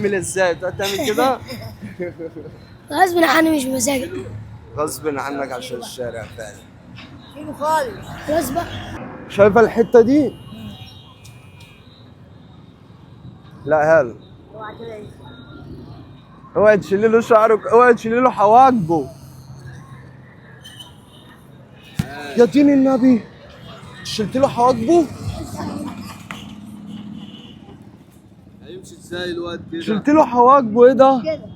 تعمل ازاي؟ تقعد تعمل كده غصب عني مش مزاجي. غصب عنك عشان الشارع فعلا. فين خالص؟ خلاص بقى. شايفه الحته دي؟ لا هلا، اوعى كده ايه؟ اوعي تشيلي له شعره، اوعي تشيلي له حواجبه. يا دين النبي، شلت له حواجبه؟ هيمشي ازاي الواد كده؟ شلت له حواجبه، ايه ده؟ كده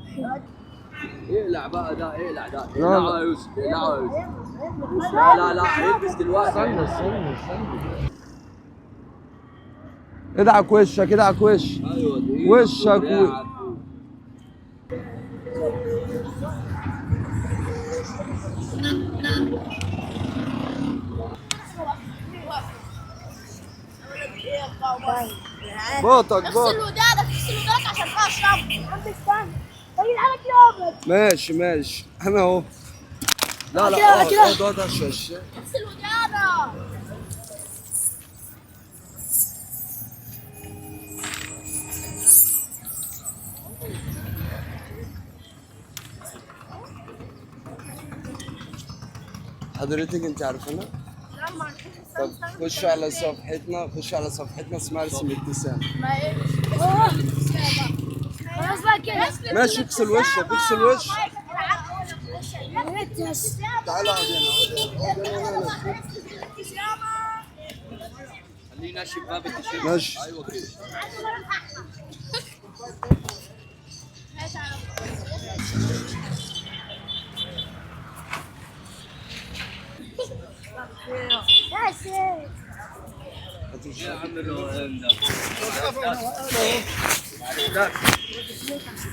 اقلع بقى ده، اقلع ده، لا. اقلعه يا يوسف، اقلعه يا يوسف. لا لا لا، هيلبس دلوقتي. استنى. ادعك وشك، ادعك وش. ايوه دي وشك بطك اغسل ودانك عشان فيها شرب. عم استنى. طيب على كلامك. ماشي انا اهو. لا لا، كده، كده. اقعد عشان اغسل ودانك. حضرتك انت عارفانا؟ طب خش على صفحتنا اسمها رسم ابتسام. خلاص بقى كده. ماشي، اغسل وشك، اغسل وشك. يس. تعالى اقعد هنا. خليه ينشف باب التيشيرت. ماشي. ايوه كده. يا عم الروقان ده.